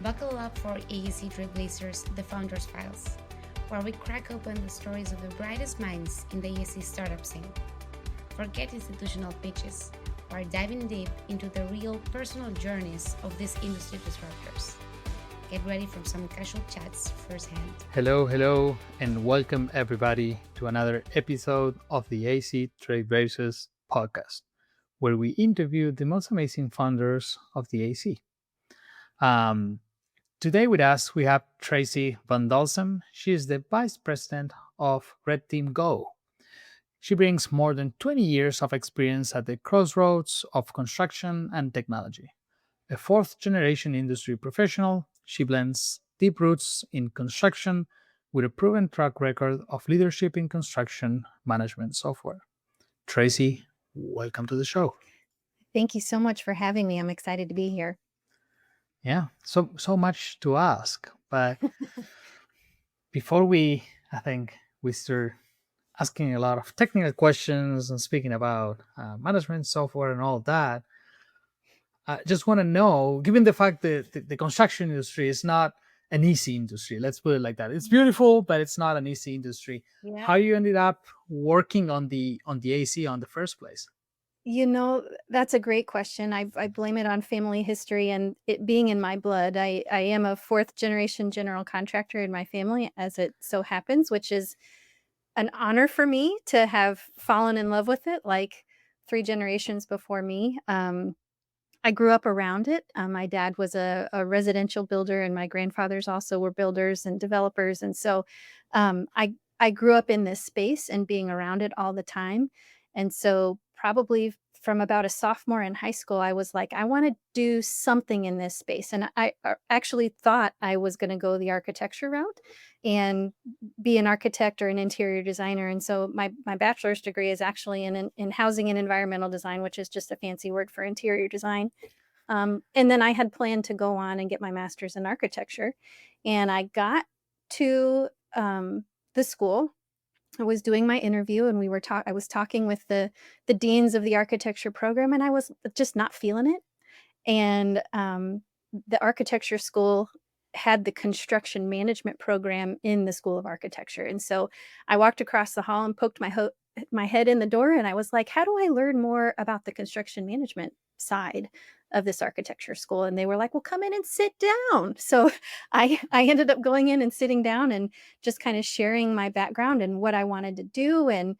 Buckle up for AEC Trailblazers, the Founders Files, where we crack open the stories of the brightest minds in the AEC startup scene. Forget institutional pitches. We're diving deep into the real personal journeys of these industry disruptors. Get ready for some casual chats firsthand. Hello, and welcome everybody to another episode of the AC Trailblazers podcast, where we interview the most amazing founders of the AC. Um, Today with us, we have Traci Van Dalsem. She is the Vice President of RedTeam Go. She brings more than 20 years of experience at the crossroads of construction and technology. A fourth generation industry professional, she blends deep roots in construction with a proven track record of leadership in construction management software. Traci, welcome to the show. Thank you so much for having me. I'm excited to be here. Yeah, so much to ask, but before I think we start asking a lot of technical questions and speaking about management software and all that. I just want to know, given the fact that the construction industry is not an easy industry, let's put it like that. It's beautiful, but it's not an easy industry. Yeah. How you ended up working on the AC on the first place? That's a great question. I blame it on family history and it being in my blood. I am a fourth generation general contractor in my family, as it so happens, which is an honor for me to have fallen in love with it like three generations before me. I grew up around it. My dad was a residential builder, and my grandfathers also were builders and developers. And so I grew up in this space and being around it all the time. And so probably from about a sophomore in high school, I was like, I want to do something in this space. And I actually thought I was going to go the architecture route and be an architect or an interior designer. And so my bachelor's degree is actually in housing and environmental design, which is just a fancy word for interior design. And then I had planned to go on and get my master's in architecture. And I got to the school. I was doing my interview, and I was talking with the deans of the architecture program, and I was just not feeling it. And the architecture school had the construction management program in the School of Architecture. And so I walked across the hall and poked my head in the door, and I was like, how do I learn more about the construction management side of this architecture school? And they were like, well, come in and sit down. So I ended up going in and sitting down and just kind of sharing my background and what I wanted to do. And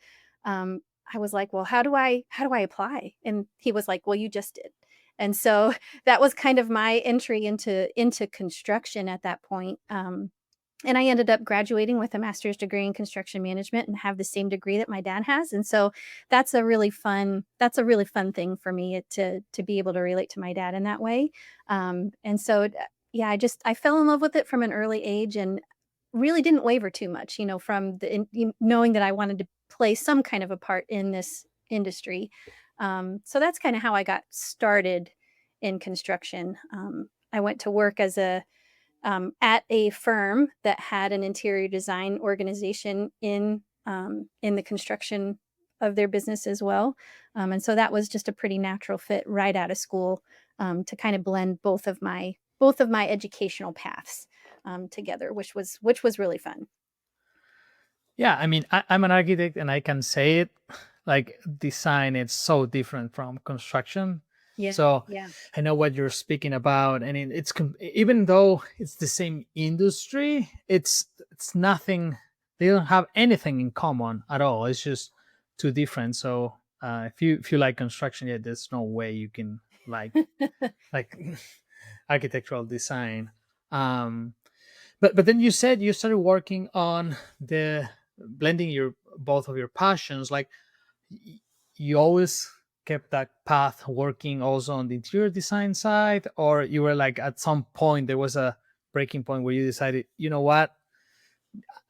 I was like, well, how do I apply? And he was like, well, you just did. And so that was kind of my entry into construction at that point. And I ended up graduating with a master's degree in construction management and have the same degree that my dad has. And so that's a really fun thing for me to be able to relate to my dad in that way. And so, yeah, I fell in love with it from an early age and really didn't waver too much, from knowing that I wanted to play some kind of a part in this industry. So that's kind of how I got started in construction. I went to work at a firm that had an interior design organization in the construction of their business as well. And so that was just a pretty natural fit right out of school to kind of blend both of my educational paths together, which was really fun. Yeah, I mean, I'm an architect, and I can say it. Like, design is so different from construction. Yeah. So Yeah. I know what you're speaking about, and even though it's the same industry, it's nothing. They don't have anything in common at all. It's just too different. So if you like construction, yeah, there's no way you can like like architectural design. Um, but then you said you started working on the blending your both of your passions. Like, you always kept that path working also on the interior design side, or you were like at some point there was a breaking point where you decided, you know what,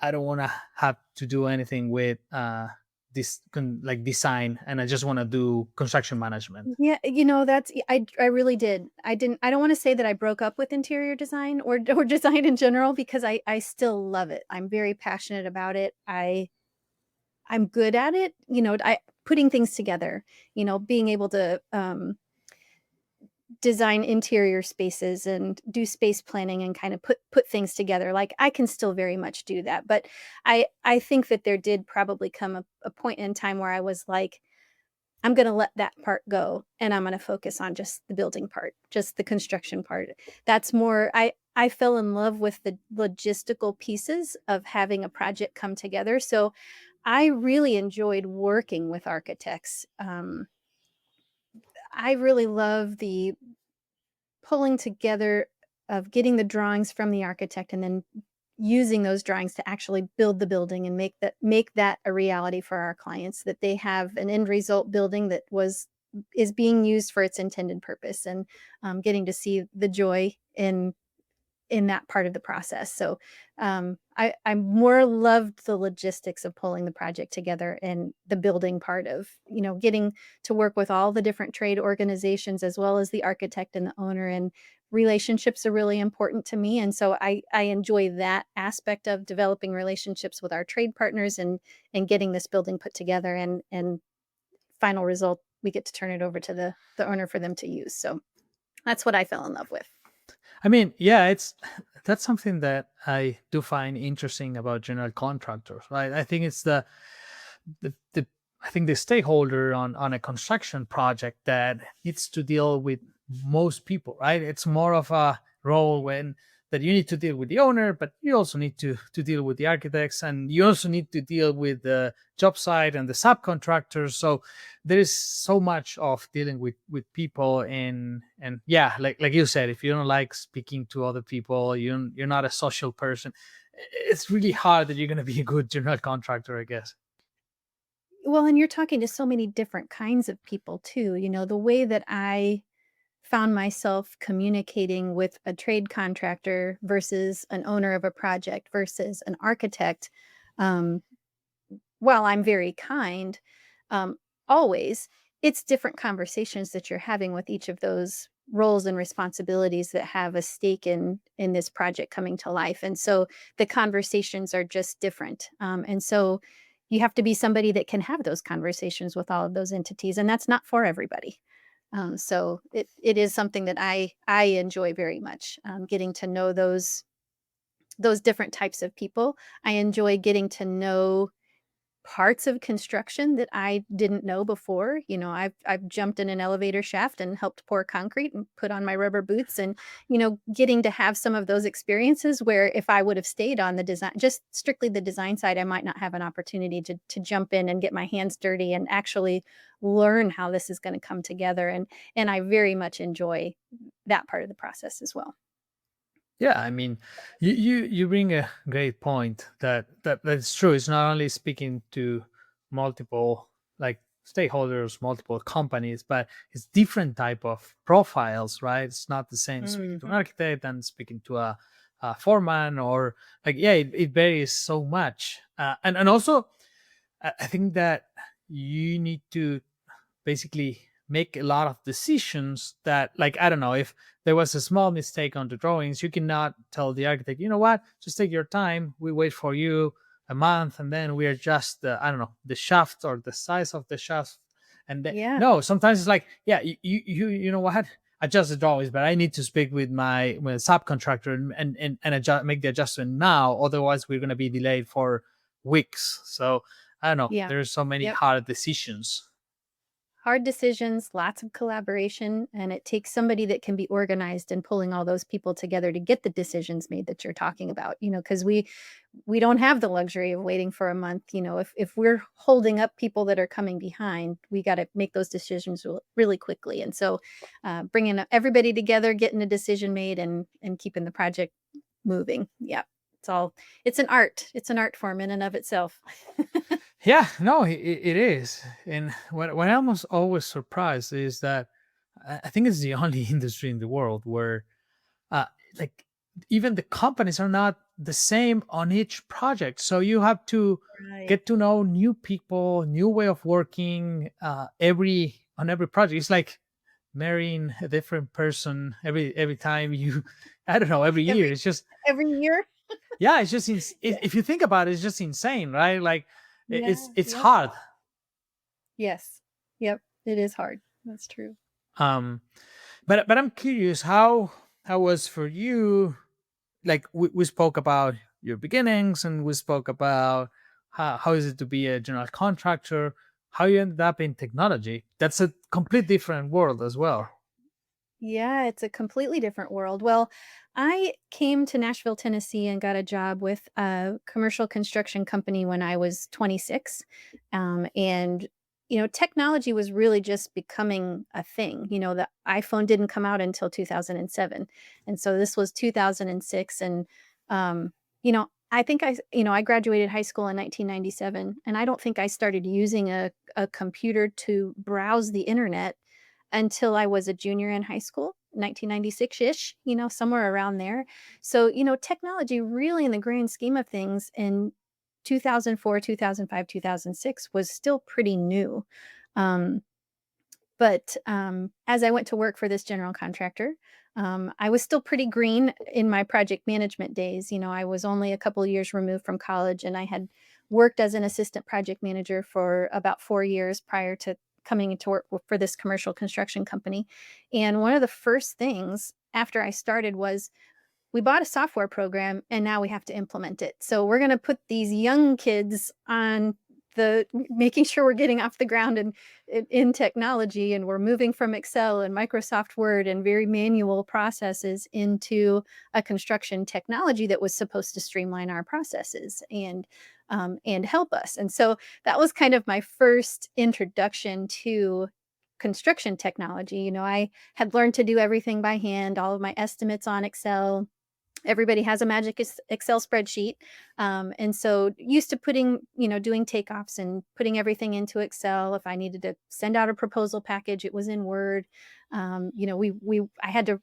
I don't want to have to do anything with like design, and I just want to do construction management. Yeah, I really did. I don't want to say that I broke up with interior design or design in general, because I still love it. I'm very passionate about it. I'm good at it, putting things together, being able to design interior spaces and do space planning and kind of put things together. Like I can still very much do that, but I think that there did probably come a point in time where I was like, I'm going to let that part go and I'm going to focus on just the building part, just the construction part. That's more I fell in love with the logistical pieces of having a project come together. So I really enjoyed working with architects. I really love the pulling together of getting the drawings from the architect and then using those drawings to actually build the building and make that a reality for our clients, that they have an end result building that is being used for its intended purpose, and getting to see the joy in that part of the process. So I more loved the logistics of pulling the project together and the building part of, getting to work with all the different trade organizations as well as the architect and the owner. And relationships are really important to me. And so I enjoy that aspect of developing relationships with our trade partners and getting this building put together, and final result, we get to turn it over to the owner for them to use. So that's what I fell in love with. I mean, yeah, that's something that I do find interesting about general contractors, right? I think it's the I think the stakeholder on a construction project that needs to deal with most people, right? It's more of a role that you need to deal with the owner, but you also need to deal with the architects, and you also need to deal with the job site and the subcontractors. So there is so much of dealing with people, and yeah, like you said, if you don't like speaking to other people, you're not a social person, it's really hard that you're going to be a good general contractor, I guess. Well, and you're talking to so many different kinds of people too. The way that I found myself communicating with a trade contractor versus an owner of a project versus an architect, um, while I'm very kind, um, always, it's different conversations that you're having with each of those roles and responsibilities that have a stake in this project coming to life. And so the conversations are just different. And so you have to be somebody that can have those conversations with all of those entities, and that's not for everybody. So it is something that I enjoy very much, getting to know those different types of people. I enjoy getting to know parts of construction that I didn't know before. I've jumped in an elevator shaft and helped pour concrete and put on my rubber boots, and getting to have some of those experiences where if I would have stayed on the design, just strictly the design side, I might not have an opportunity to jump in and get my hands dirty and actually learn how this is going to come together. And I very much enjoy that part of the process as well. Yeah, I mean, you bring a great point that's true. It's not only speaking to multiple like stakeholders, multiple companies, but it's different type of profiles, right? It's not the same speaking to an architect and speaking to a foreman, or like, yeah, it varies so much. And also, I think that you need to basically make a lot of decisions that, like, I don't know, if there was a small mistake on the drawings, you cannot tell the architect, you know what, just take your time, we wait for you a month and then we adjust the, I don't know, the shaft or the size of the shaft. And then, Yeah. no, sometimes it's like, yeah, you know what, adjust the drawings, but I need to speak with my subcontractor and adjust, make the adjustment now, otherwise we're going to be delayed for weeks. So I don't know, Yeah. there's so many Yep. hard decisions. Hard decisions, lots of collaboration, and it takes somebody that can be organized and pulling all those people together to get the decisions made that you're talking about, because we don't have the luxury of waiting for a month. If we're holding up people that are coming behind, we got to make those decisions really quickly. And so bringing everybody together, getting a decision made, and keeping the project moving. Yeah. It's an art form in and of itself. Yeah, no, it is. And what I'm always surprised is that I think it's the only industry in the world where, uh, like, even the companies are not the same on each project. So you have to Right. get to know new people, new way of working, on every project. It's like marrying a different person every time you, I don't know, every year. It's just, Every year. yeah, it's just Yeah. if you think about it, it's just insane, right? Like, Yeah. it's Yep. hard. Yes. Yep. It is hard. That's true. Um, But I'm curious how was for you. Like we spoke about your beginnings, and we spoke about how is it to be a general contractor, how you ended up in technology. That's a complete different world as well. Yeah, it's a completely different world. Well, I came to Nashville, Tennessee and got a job with a commercial construction company when I was 26. And, technology was really just becoming a thing. The iPhone didn't come out until 2007. And so this was 2006. And, I think I graduated high school in 1997. And I don't think I started using a computer to browse the internet until I was a junior in high school, 1996-ish, somewhere around there. So, technology really in the grand scheme of things in 2004, 2005, 2006 was still pretty new. Um, but as I went to work for this general contractor, I was still pretty green in my project management days. I was only a couple of years removed from college, and I had worked as an assistant project manager for about 4 years prior to coming into work for this commercial construction company. And one of the first things after I started was we bought a software program and now we have to implement it. So we're going to put these young kids on the making sure we're getting off the ground and in technology, and we're moving from Excel and Microsoft Word and very manual processes into a construction technology that was supposed to streamline our processes and help us. And so that was kind of my first introduction to construction technology. I had learned to do everything by hand, all of my estimates on Excel. Everybody has a magic Excel spreadsheet. And so used to doing takeoffs and putting everything into Excel. If I needed to send out a proposal package, it was in Word. I had to,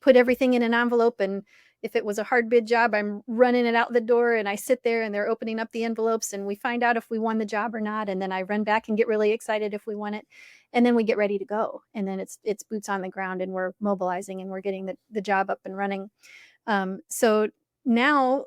put everything in an envelope. And if it was a hard bid job, I'm running it out the door and I sit there and they're opening up the envelopes and we find out if we won the job or not. And then I run back and get really excited if we won it. And then we get ready to go. And then it's boots on the ground and we're mobilizing and we're getting the job up and running. So now,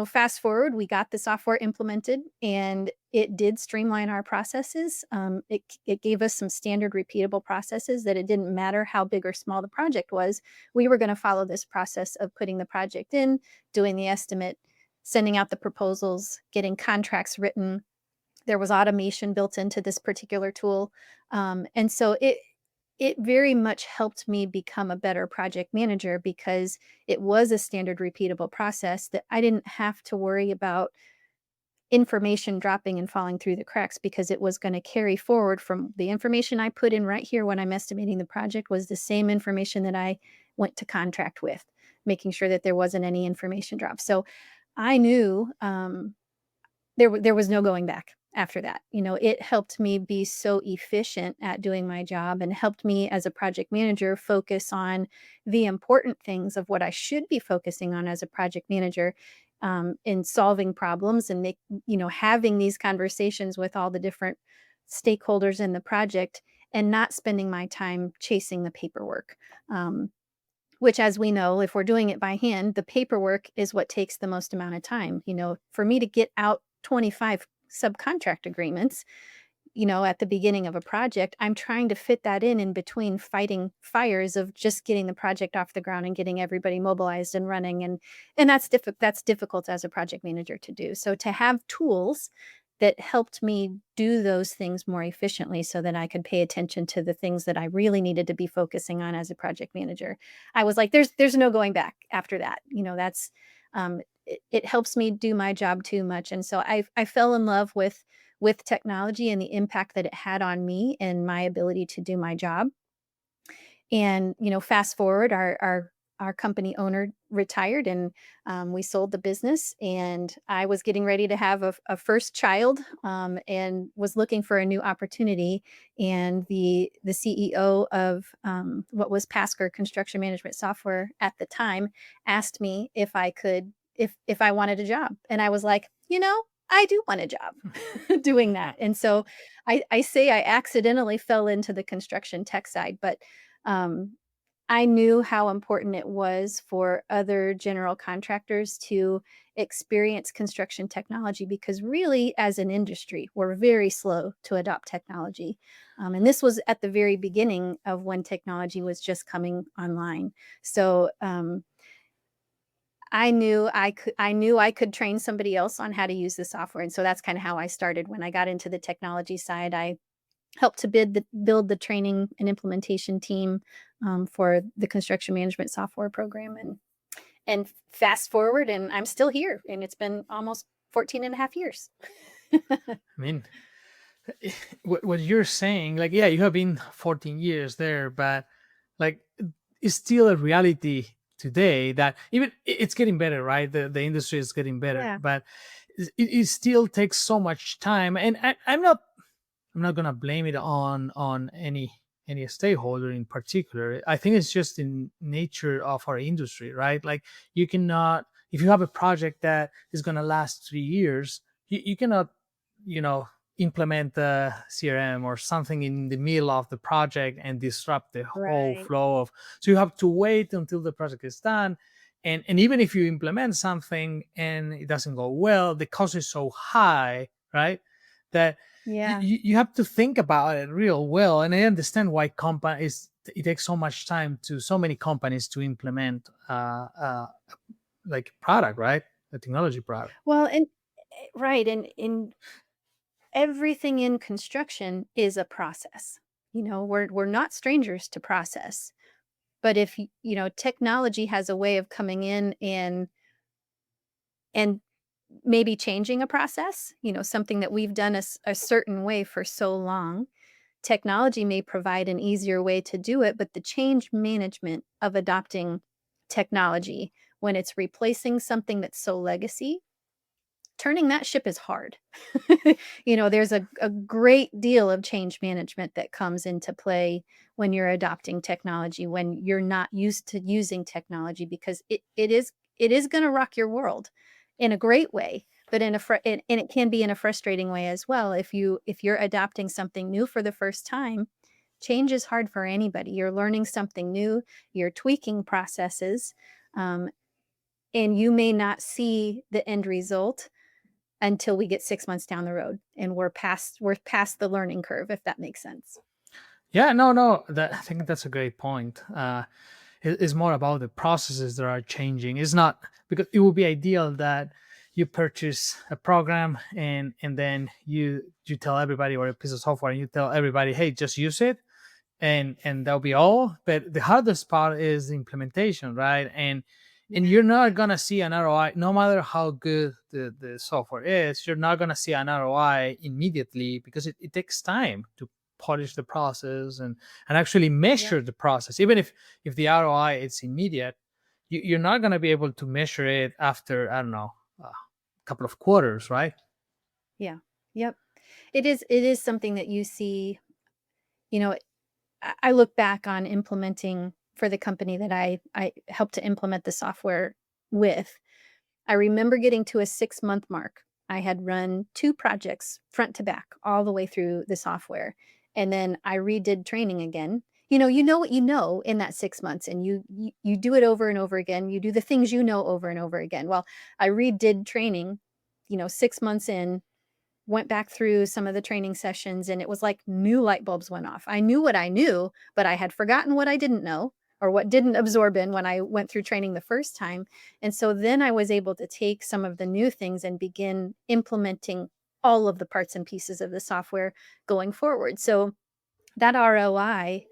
fast forward, we got the software implemented and it did streamline our processes. It gave us some standard repeatable processes that it didn't matter how big or small the project was. We were going to follow this process of putting the project in, doing the estimate, sending out the proposals, getting contracts written. There was automation built into this particular tool. And so it very much helped me become a better project manager because it was a standard repeatable process that I didn't have to worry about information dropping and falling through the cracks, because it was going to carry forward from the information I put in right here when I'm estimating the project was the same information that I went to contract with, making sure that there wasn't any information drop. So I knew there was no going back after that. It helped me be so efficient at doing my job and helped me as a project manager focus on the important things of what I should be focusing on as a project manager, in solving problems and having these conversations with all the different stakeholders in the project and not spending my time chasing the paperwork. Which, as we know, if we're doing it by hand, the paperwork is what takes the most amount of time. For me to get out 25 subcontract agreements, at the beginning of a project, I'm trying to fit that in between fighting fires of just getting the project off the ground and getting everybody mobilized and running. And that's difficult as a project manager to do. So to have tools that helped me do those things more efficiently so that I could pay attention to the things that I really needed to be focusing on as a project manager. I was like, there's no going back after that. That's it helps me do my job too much. And so I fell in love with technology and the impact that it had on me and my ability to do my job. And, fast forward, our company owner retired, and we sold the business, and I was getting ready to have a first child, and was looking for a new opportunity. And the CEO of what was Pasker Construction Management Software at the time asked me if I wanted a job. And I was like, I do want a job doing that. And so I say I accidentally fell into the construction tech side, but um, I knew how important it was for other general contractors to experience construction technology because really, as an industry, we're very slow to adopt technology. And this was at the very beginning of when technology was just coming online. So I knew I could train somebody else on how to use the software. And so that's kind of how I started. When I got into the technology side, I helped to build the training and implementation team for the construction management software program. And fast forward, and I'm still here, and it's been almost 14 and a half years. I mean, what you're saying, like, yeah, you have been 14 years there, but like, it's still a reality today that even it's getting better, right? The industry is getting better, Yeah. but it still takes so much time. And I'm not gonna blame it on any stakeholder in particular. I think it's just in nature of our industry, right? Like, you cannot, if you have a project that is gonna last 3 years, you cannot, you know, implement the CRM or something in the middle of the project and disrupt the whole Right. flow of. So you have to wait until the project is done. And even if you implement something and it doesn't go well, the cost is so high, right? That Yeah. you have to think about it real well. And I understand why companies, it takes so much time to so many companies to implement like product, right? A technology product. Well, and right, and in everything in construction is a process. We're not strangers to process. But if technology has a way of coming in and maybe changing a process, something that we've done a certain way for so long, technology may provide an easier way to do it, but the change management of adopting technology when it's replacing something that's so legacy, turning that ship is hard. There's a great deal of change management that comes into play when you're adopting technology, when you're not used to using technology, because it is going to rock your world in a great way, but and it can be in a frustrating way as well. If you're adopting something new for the first time, change is hard for anybody. You're learning something new, you're tweaking processes, um, and you may not see the end result until we get 6 months down the road and we're past the learning curve, if that makes sense. Yeah, no, I think that's a great point. It's more about the processes that are changing. It's not, because it would be ideal that you purchase a program and then you tell everybody, or a piece of software, and you tell everybody, hey, just use it, and that'll be all. But the hardest part is the implementation, right? And you're not gonna see an ROI no matter how good the software is. You're not gonna see an ROI immediately because it takes time to polish the process and actually Yep. measure the process. Even if the ROI is immediate, you're not gonna be able to measure it after, I don't know, a couple of quarters, right? Yeah. Yep. It is something that you see, you know, I look back on implementing for the company that I helped to implement the software with. I remember getting to a 6-month mark. I had run 2 projects front to back all the way through the software, and then I redid training again. You know what you know in that 6 months, and you do it over and over again. You do the things you know over and over again. Well, I redid training, 6 months in, went back through some of the training sessions, and it was like new light bulbs went off. I knew what I knew, but I had forgotten what I didn't know or what didn't absorb in when I went through training the first time. And so then I was able to take some of the new things and begin implementing all of the parts and pieces of the software going forward. So that ROI,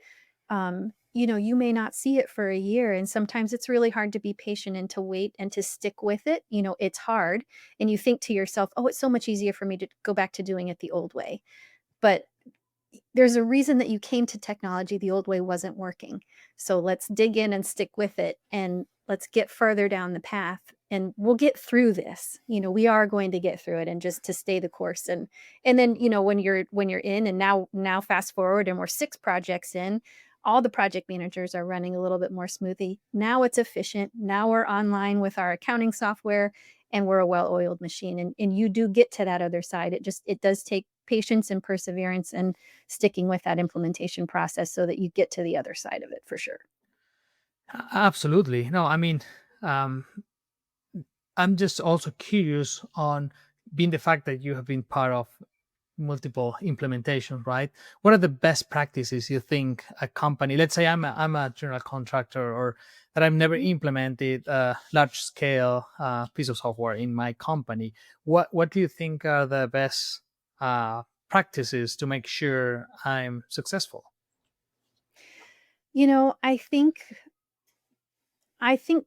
you may not see it for a year. And sometimes it's really hard to be patient and to wait and to stick with it. It's hard. And you think to yourself, oh, it's so much easier for me to go back to doing it the old way. But there's a reason that you came to technology. The old way wasn't working. So let's dig in and stick with it, and let's get further down the path, and we'll get through this. We are going to get through it, and just to stay the course. And then, when you're in, and now fast forward and we're 6 projects in, all the project managers are running a little bit more smoothly. Now it's efficient. Now we're online with our accounting software, and we're a well-oiled machine. And you do get to that other side. It does take patience and perseverance and sticking with that implementation process so that you get to the other side of it, for sure. Absolutely. No, I mean, um, I'm just also curious on being the fact that you have been part of multiple implementations, right? What are the best practices you think a company, let's say I'm a general contractor, or that I've never Mhm. implemented a large scale piece of software in my company. What do you think are the best practices to make sure I'm successful? You know, I think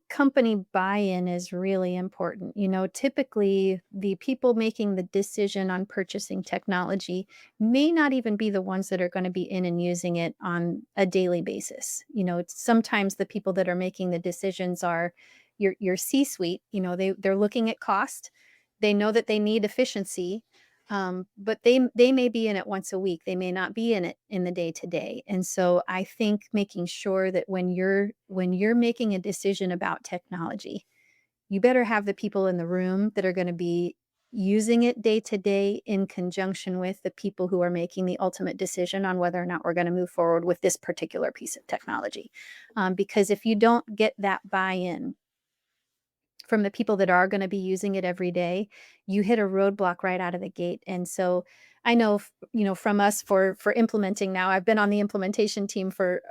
company buy-in is really important. You know, typically the people making the decision on purchasing technology may not even be the ones that are going to be in and using it on a daily basis. You know, sometimes the people that are making the decisions are your C-suite. You know, they're looking at cost. They know that they need efficiency, but they may be in it once a week. They may not be in it in the day to day. And so I think making sure that when you're making a decision about technology, you better have the people in the room that are going to be using it day to day in conjunction with the people who are making the ultimate decision on whether or not we're going to move forward with this particular piece of technology. Because if you don't get that buy-in from the people that are gonna be using it every day, you hit a roadblock right out of the gate. And so I know, from us for implementing now, I've been on the implementation team for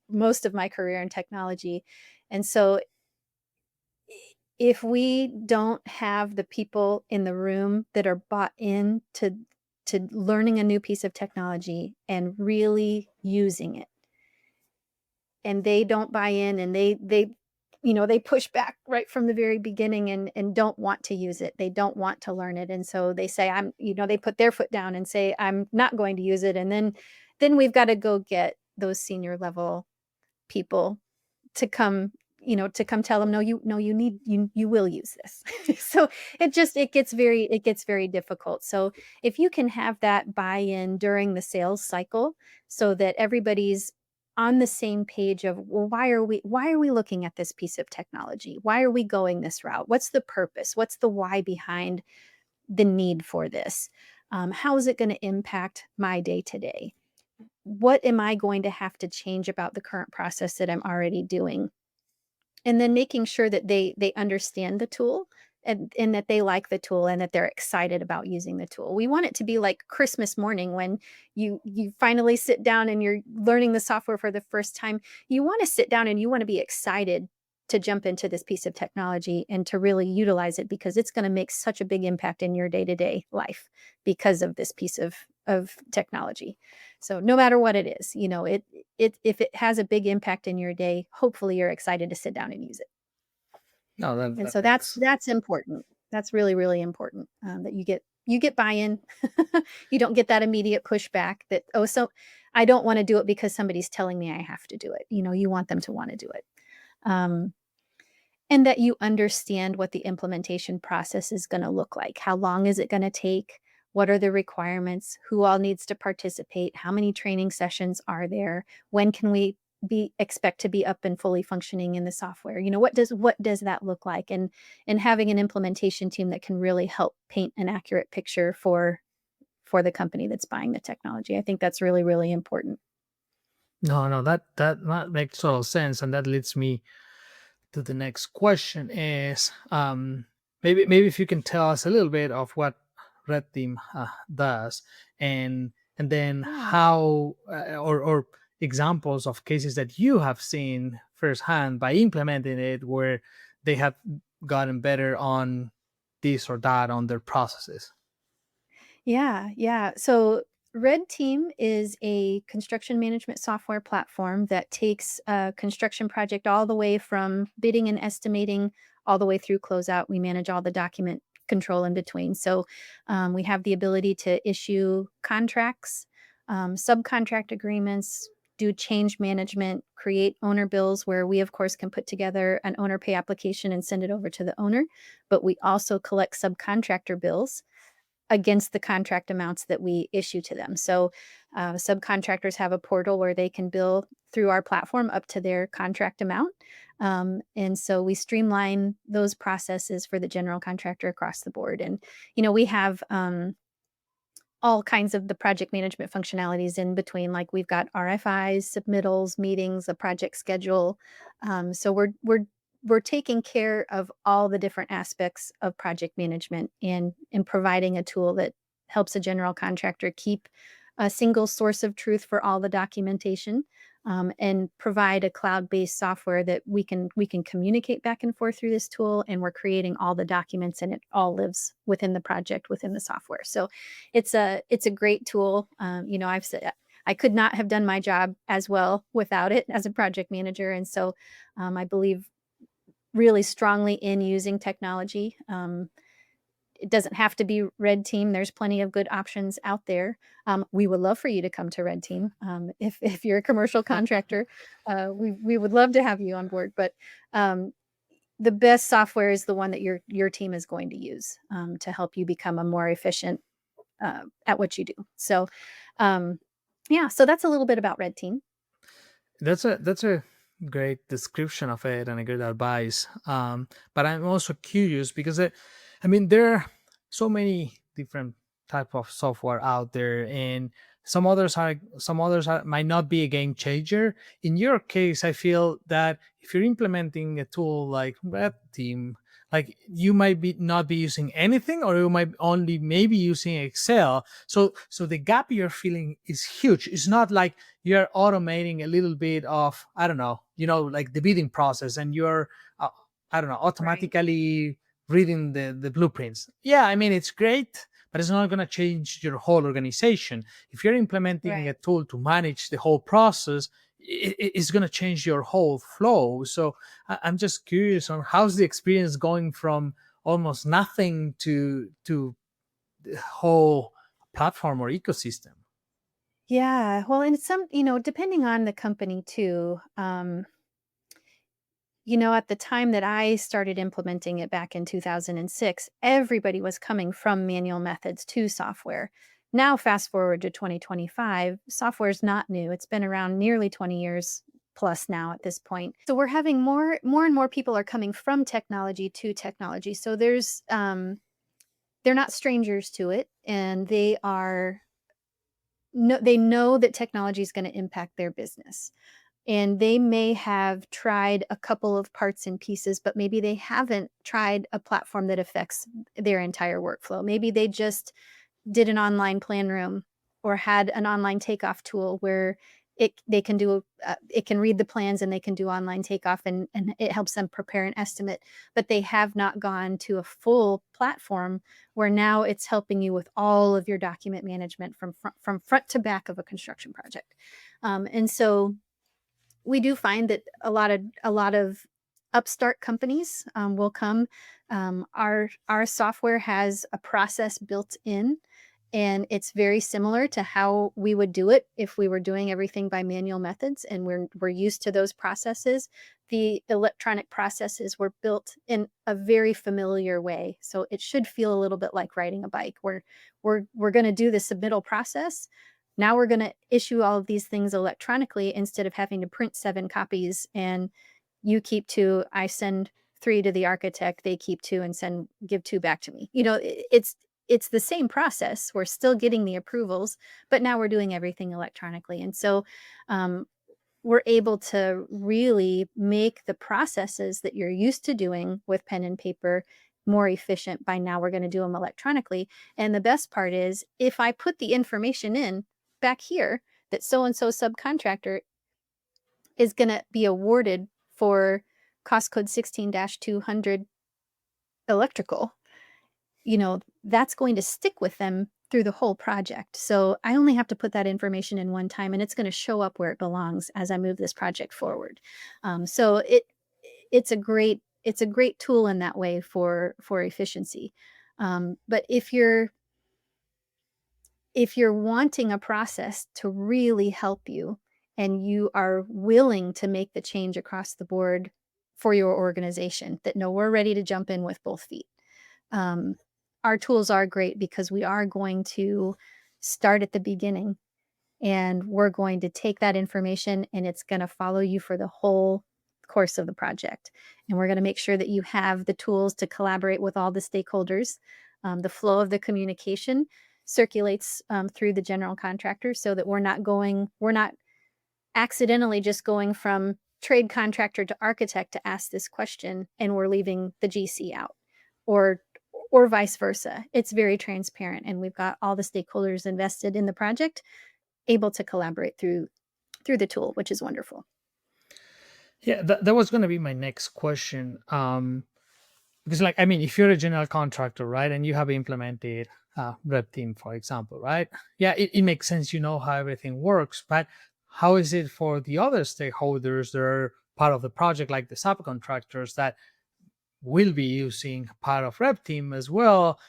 most of my career in technology. And so if we don't have the people in the room that are bought in to learning a new piece of technology and really using it, and they don't buy in, and they push back right from the very beginning and don't want to use it. They don't want to learn it. And so they say, they put their foot down and say, I'm not going to use it. And then we've got to go get those senior level people to come, to come tell them, no, you will use this. So it gets very difficult. So if you can have that buy-in during the sales cycle, so that everybody's on the same page of, well, why are we looking at this piece of technology? Why are we going this route? What's the purpose? What's the why behind the need for this? How is it going to impact my day to day? What am I going to have to change about the current process that I'm already doing? And then making sure that they understand the tool, and that they like the tool, and that they're excited about using the tool. We want it to be like Christmas morning when you finally sit down and you're learning the software for the first time. You wanna sit down and you wanna be excited to jump into this piece of technology and to really utilize it, because it's gonna make such a big impact in your day-to-day life because of this piece of technology. So no matter what it is, it if it has a big impact in your day, hopefully you're excited to sit down and use it. No, And that so that's makes. that's important. That's really, really important, that you get buy-in. You don't get that immediate pushback that, "Oh, so I don't wanna do it because somebody's telling me I have to do it." You want them to wanna do it. Um, and that you understand what the implementation process is gonna look like. How long is it gonna take? What are the requirements? Who all needs to participate? How many training sessions are there? When can we be expect to be up and fully functioning in the software? What does that look like? And having an implementation team that can really help paint an accurate picture for the company that's buying the technology. I think that's really, really important. No, no, that makes total sense, and that leads me to the next question is, maybe if you can tell us a little bit of what Red Team does, and then Yeah. how, or examples of cases that you have seen firsthand by implementing it, where they have gotten better on this or that on their processes. Yeah, yeah. So RedTeam is a construction management software platform that takes a construction project all the way from bidding and estimating all the way through closeout. We manage all the document control in between. So we have the ability to issue contracts, subcontract agreements, do change management, create owner bills, where we, of course, can put together an owner pay application and send it over to the owner. But we also collect subcontractor bills against the contract amounts that we issue to them. So, subcontractors have a portal where they can bill through our platform up to their contract amount. And so we streamline those processes for the general contractor across the board. And, we have all kinds of the project management functionalities in between. Like we've got RFIs, submittals, meetings, a project schedule. So we're taking care of all the different aspects of project management and providing a tool that helps a general contractor keep a single source of truth for all the documentation, and provide a cloud-based software that we can communicate back and forth through this tool, and we're creating all the documents, and it all lives within the project, within the software. So it's a great tool. I've said I could not have done my job as well without it as a project manager, and so I believe really strongly in using technology. It doesn't have to be RedTeam. There's plenty of good options out there. We would love for you to come to RedTeam. If you're a commercial contractor, we would love to have you on board. But the best software is the one that your team is going to use to help you become a more efficient at what you do. So, so that's a little bit about RedTeam. That's a great description of it and a good advice. But I'm also curious because there are so many different type of software out there, and some others might not be a game changer. In your case, I feel that if you're implementing a tool like RedTeam, like you might not be using anything, or you might only maybe using Excel. So the gap you're feeling is huge. It's not like you're automating a little bit of, I don't know, like the bidding process, and you're I don't know, automatically reading the blueprints. Yeah, it's great, but it's not going to change your whole organization. If you're implementing a tool to manage the whole process, it's going to change your whole flow. So I'm just curious on how's the experience going from almost nothing to the whole platform or ecosystem. Yeah, well, and some, depending on the company too. At the time that I started implementing it back in 2006, everybody was coming from manual methods to software. Now, fast forward to 2025, software is not new. It's been around nearly 20 years plus now at this point. So we're having more and more people are coming from technology to technology. So there's they're not strangers to it, and they know that technology is going to impact their business. And they may have tried a couple of parts and pieces, but maybe they haven't tried a platform that affects their entire workflow. Maybe they just did an online plan room or had an online takeoff tool where it can read the plans and they can do online takeoff, and it helps them prepare an estimate. But they have not gone to a full platform where now it's helping you with all of your document management from front to back of a construction project. And so we do find that a lot of upstart companies will come. Our software has a process built in, and it's very similar to how we would do it if we were doing everything by manual methods, and we're used to those processes. The electronic processes were built in a very familiar way, so it should feel a little bit like riding a bike. We're going to do the submittal process. Now we're going to issue all of these things electronically instead of having to print 7 copies, and you keep 2, I send 3 to the architect, they keep 2 and give 2 back to me. It's the same process. We're still getting the approvals, but now we're doing everything electronically. And so we're able to really make the processes that you're used to doing with pen and paper more efficient by now we're going to do them electronically. And the best part is, if I put the information in back here that so-and-so subcontractor is going to be awarded for cost code 16-200 electrical, that's going to stick with them through the whole project. So I only have to put that information in one time, and it's going to show up where it belongs as I move this project forward. So it's a great tool in that way for efficiency. But if you're wanting a process to really help you, and you are willing to make the change across the board for your organization, that no, we're ready to jump in with both feet. Our tools are great because we are going to start at the beginning, and we're going to take that information and it's going to follow you for the whole course of the project. And we're going to make sure that you have the tools to collaborate with all the stakeholders, the flow of the communication, circulates through the general contractor, so that we're not accidentally just going from trade contractor to architect to ask this question, and we're leaving the GC out, or vice versa. It's very transparent, and we've got all the stakeholders invested in the project able to collaborate through the tool, which is wonderful. Yeah, that was going to be my next question. Because, like, I mean, if you're a general contractor, right, and you have implemented RedTeam, for example, right? Yeah, it makes sense. You know how everything works, but how is it for the other stakeholders that are part of the project, like the subcontractors that will be using part of RedTeam as well?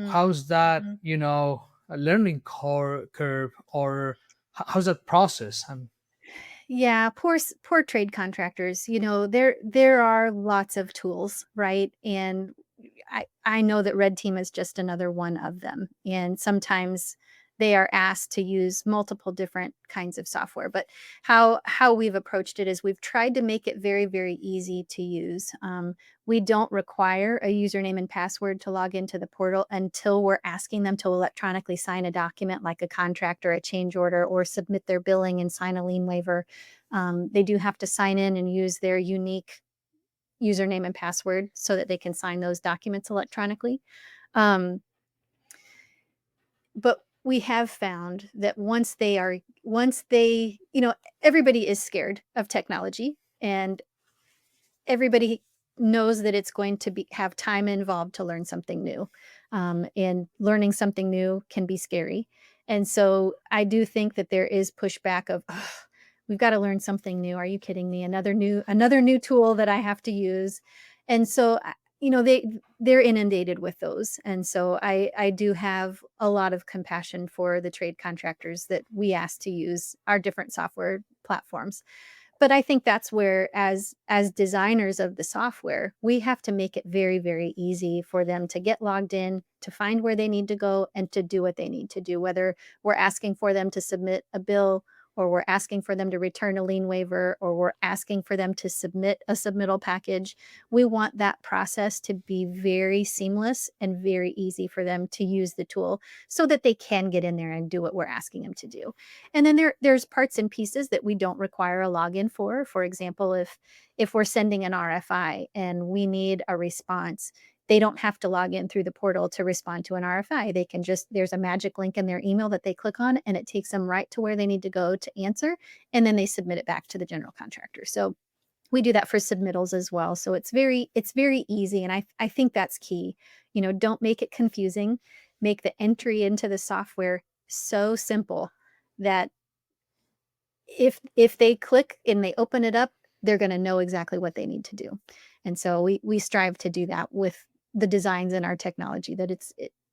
How's that, Mhm. a learning curve, or how's that process? Yeah, poor trade contractors. There are lots of tools, right? And I know that Red Team is just another one of them. And sometimes they are asked to use multiple different kinds of software. But how we've approached it is we've tried to make it very, very easy to use. We don't require a username and password to log into the portal until we're asking them to electronically sign a document like a contract or a change order, or submit their billing and sign a lien waiver. They do have to sign in and use their unique username and password so that they can sign those documents electronically. Um, but we have found that once they, everybody is scared of technology, and everybody knows that it's going to have time involved to learn something new. And learning something new can be scary. And so I do think that there is pushback of, "Ugh, we've got to learn something new. Are you kidding me? Another new tool that I have to use." And so, they're inundated with those. And so I do have a lot of compassion for the trade contractors that we ask to use our different software platforms. But I think that's where, as designers of the software, we have to make it very, very easy for them to get logged in, to find where they need to go, and to do what they need to do, whether we're asking for them to submit a bill, or we're asking for them to return a lien waiver, or we're asking for them to submit a submittal package. We want that process to be very seamless and very easy for them to use the tool, so that they can get in there and do what we're asking them to do. And then there's parts and pieces that we don't require a login for. For example, if we're sending an RFI and we need a response, they don't have to log in through the portal to respond to an RFI. They can just, there's a magic link in their email that they click on, and it takes them right to where they need to go to answer, and then they submit it back to the general contractor. So we do that for submittals as well. So it's very easy, and I think that's key. Don't make it confusing. Make the entry into the software so simple that if they click and they open it up, they're going to know exactly what they need to do. And so we strive to do that with the designs in our technology, that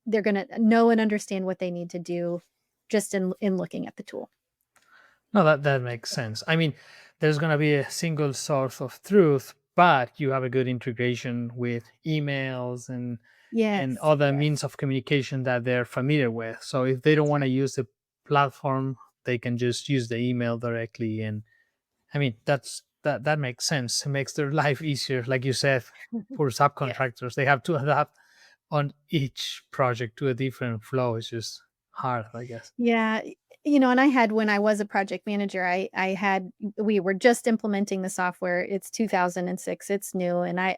they're going to know and understand what they need to do just in looking at the tool. No, that makes sense. I mean, there's going to be a single source of truth, but you have a good integration with emails and Yes, other yes. means of communication that they're familiar with. So if they don't That's want to right. use the platform, they can just use the email directly. And I mean, that makes sense. It makes their life easier. Like you said, for Yeah. subcontractors, they have to adapt on each project to a different flow. It's just hard, I guess. Yeah, and I had, when I was a project manager, we were just implementing the software. It's 2006, it's new, and I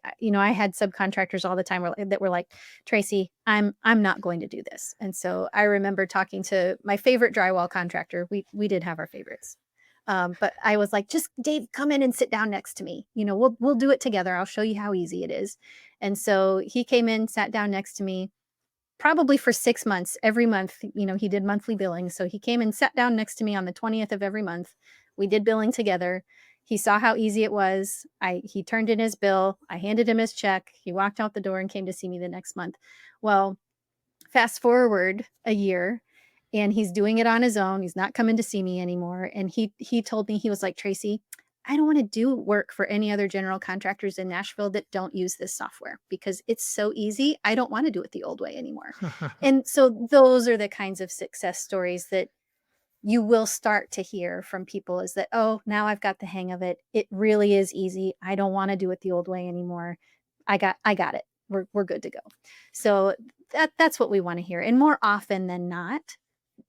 had subcontractors all the time that were like, "Tracy, I'm not going to do this." And so I remember talking to my favorite drywall contractor. We did have our favorites. But I was like, "Just Dave, come in and sit down next to me. We'll do it together. I'll show you how easy it is." And so he came in, sat down next to me, probably for 6 months. Every month, he did monthly billing. So he came and sat down next to me on the 20th of every month. We did billing together. He saw how easy it was. He turned in his bill. I handed him his check. He walked out the door and came to see me the next month. Well, fast forward a year, and he's doing it on his own. He's not coming to see me anymore. And he told me, he was like, "Tracy, I don't want to do work for any other general contractors in Nashville that don't use this software, because it's so easy. I don't want to do it the old way anymore." And so those are the kinds of success stories that you will start to hear from people, is that, "Oh, now I've got the hang of it. It really is easy. I don't want to do it the old way anymore. I got it. We're good to go." So that's what we want to hear. And more often than not,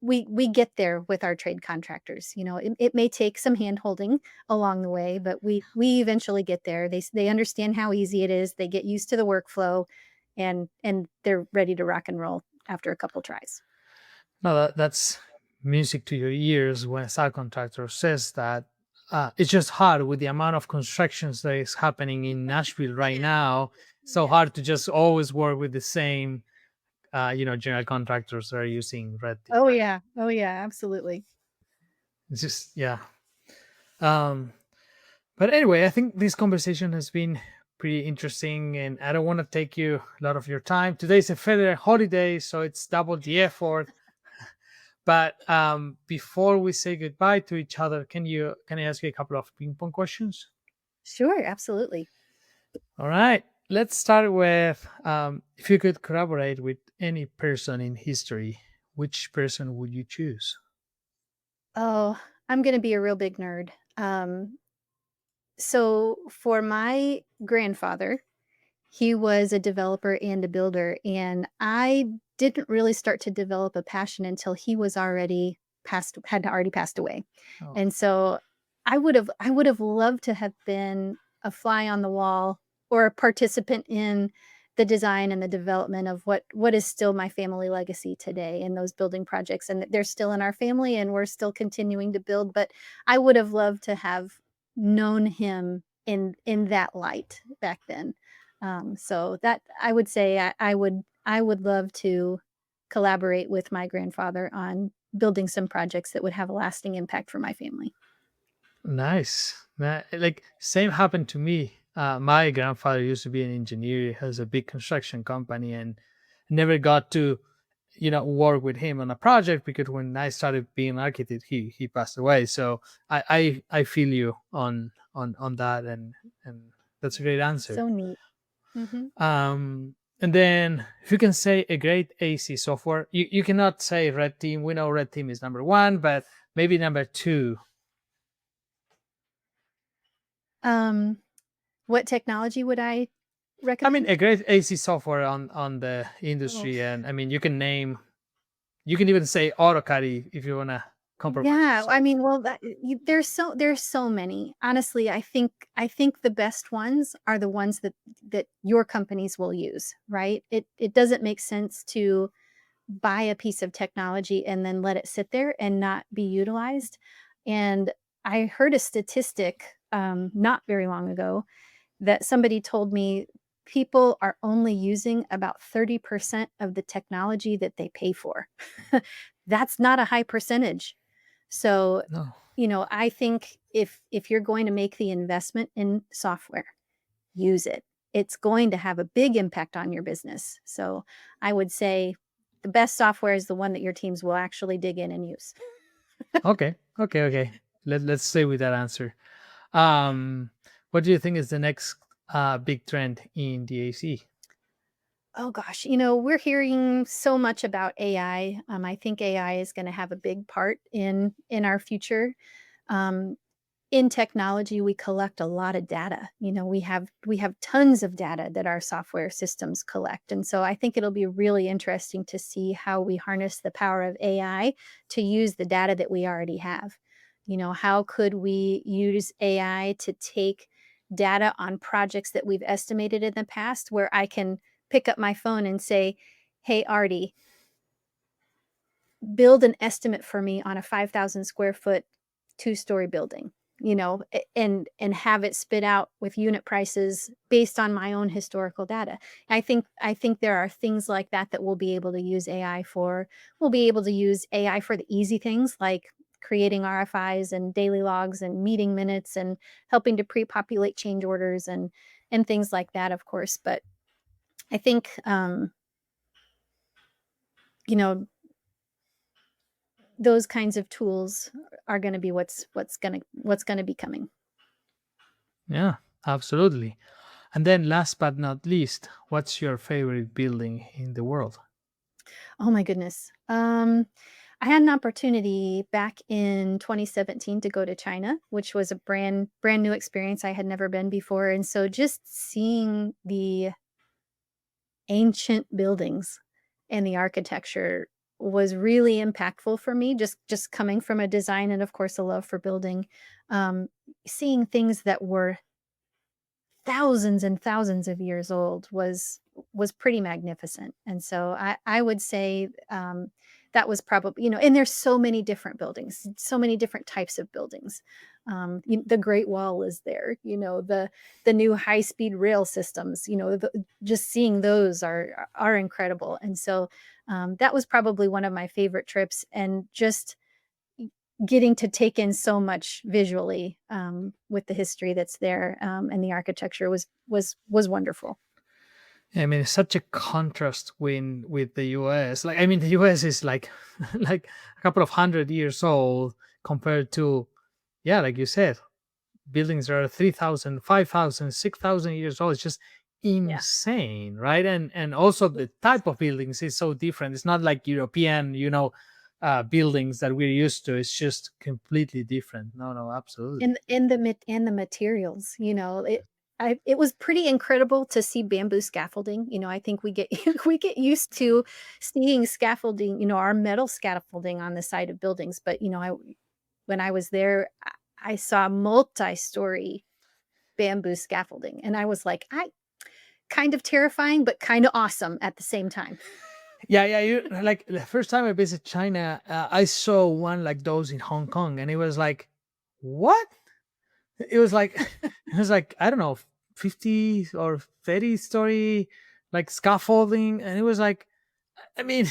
we get there with our trade contractors. It may take some hand holding along the way, but we eventually get there. They understand how easy it is. They get used to the workflow, and they're ready to rock and roll after a couple tries. No, that's music to your ears when a subcontractor says that. It's just hard with the amount of constructions that is happening in Nashville right now. So hard to just always work with the same, general contractors that are using RedTeam. Oh yeah, absolutely. It's just, yeah. But anyway, I think this conversation has been pretty interesting, and I don't want to take you a lot of your time. Today's a federal holiday, so it's double the effort. But before we say goodbye to each other, can I ask you a couple of ping pong questions? Sure, absolutely. All right. Let's start with if you could collaborate with any person in history, which person would you choose? Oh, I'm going to be a real big nerd. So for my grandfather, he was a developer and a builder, and I didn't really start to develop a passion until he was had already passed away. Oh, And so I would have loved to have been a fly on the wall or a participant in the design and the development of what is still my family legacy today in those building projects. And they're still in our family and we're still continuing to build, but I would have loved to have known him in that light back then. So that I would say I would love to collaborate with my grandfather on building some projects that would have a lasting impact for my family. nice. Like same happened to me. My grandfather used to be an engineer. He has a big construction company, and never got to, work with him on a project because when I started being an architect, he passed away. So I feel you on that, and that's a great answer. So neat. Hmm. And then if you can say a great AC software, you cannot say RedTeam. We know RedTeam is number one, but maybe number two. What technology would I I recommend? mean, a great AC software on the Oh, industry, and I mean, you can even say AutoCAD if you wanna compromise. yeah. I mean, well, there's so many. Honestly, I think the best ones are the ones that your companies will use, right? It doesn't make sense to buy a piece of technology and then let it sit there and not be utilized. And I heard a statistic not very long ago that somebody told me people are only using about 30% of the technology that they pay for. That's not a high percentage. So, No. I think if you're going to make the investment in software, use it. It's going to have a big impact on your business. So, I would say the best software is the one that your teams will actually dig in and use. Okay. Let's stay with that answer. Um, what do you think is the next big trend in the AC? Oh gosh, we're hearing so much about AI. I think AI is going to have a big part in our future. Um, in technology, we collect a lot of data. We have tons of data that our software systems collect, and so I think it'll be really interesting to see how we harness the power of AI to use the data that we already have. How could we use AI to take data on projects that we've estimated in the past, where I can pick up my phone and say, "Hey, Artie, build an estimate for me on a 5,000 square foot 2-story building," and have it spit out with unit prices based on my own historical data. I think there are things like that that we'll be able to use AI for. We'll be able to use AI for the easy things like creating RFIs and daily logs and meeting minutes and helping to pre-populate change orders and things like that, of course. But I think you know those kinds of tools are going to be what's going to be coming. Yeah, absolutely. And then last but not least, what's your favorite building in the world? Oh my goodness. I had an opportunity back in 2017 to go to China, which was a brand new experience. I had never been before, and so just seeing the ancient buildings and the architecture was really impactful for me, just coming from a design and of course a love for building. Um, Seeing things that were thousands and thousands of years old was pretty magnificent. And so I would say that was probably, and there's so many different buildings, so many different types of buildings. The Great Wall is there, the new high speed rail systems, just seeing those are incredible. And so that was probably one of my favorite trips, and just getting to take in so much visually with the history that's there, and the architecture was wonderful. I mean, it's such a contrast with the US. Like, I mean, the US is like like a couple of 100 years old compared to, yeah, like you said, buildings are 3,000, 5,000, 6,000 years old. It's just Yeah. insane, right? And also the type of buildings is so different. It's not like European, buildings that we're used to. It's just completely different. No, absolutely. And the materials, it was pretty incredible to see bamboo scaffolding. I think we get we get used to seeing scaffolding, our metal scaffolding on the side of buildings, but when I was there, I saw multi-story bamboo scaffolding, and I was like, I kind of terrifying, but kind of awesome at the same time. Yeah. You like the first time I visited China, I saw one like those in Hong Kong, and it was like, what? It was like it was like, I don't know, 50 or 30-story like scaffolding, and it was like, I mean,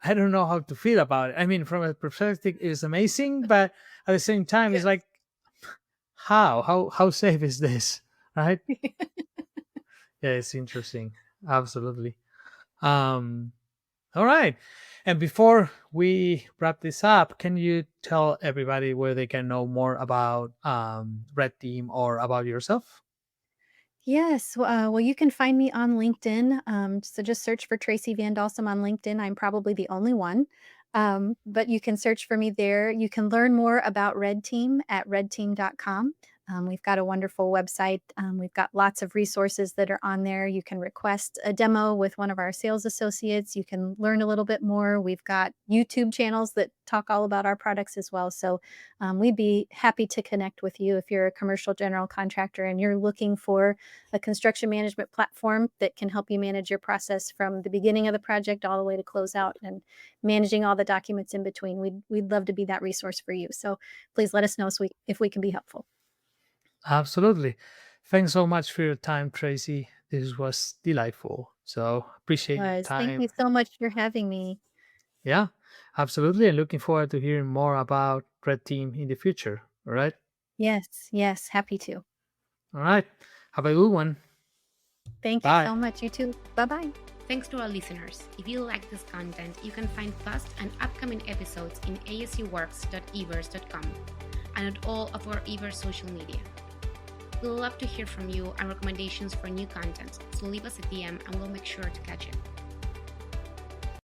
I don't know how to feel about it. I mean, from a perspective, it's amazing, but at the same time, it's like, how safe is this, right? Yeah, it's interesting. Absolutely. Um, all right. And before we wrap this up, can you tell everybody where they can know more about Red Team or about yourself? Yes. Well, you can find me on LinkedIn. So just search for Traci Van Dalsum on LinkedIn. I'm probably the only one. But you can search for me there. You can learn more about Red Team at redteam.com. We've got a wonderful website. We've got lots of resources that are on there. You can request a demo with one of our sales associates. You can learn a little bit more. We've got YouTube channels that talk all about our products as well. So we'd be happy to connect with you if you're a commercial general contractor and you're looking for a construction management platform that can help you manage your process from the beginning of the project all the way to close out, and managing all the documents in between. We'd love to be that resource for you. So please let us know if we can be helpful. Absolutely. Thanks so much for your time, Tracy. This was delightful. So appreciate your Thank time. you so much for having me. Yeah, absolutely. And looking forward to hearing more about Red Team in the future. All right. Yes, happy to. All right. Have a good one. Thank you Bye. so much. You too. Bye-bye. Thanks to our listeners. If you like this content, you can find past and upcoming episodes in ascworks.everse.com and at all of our Everse social media. We'd love to hear from you and recommendations for new content, so leave us a DM and we'll make sure to catch it.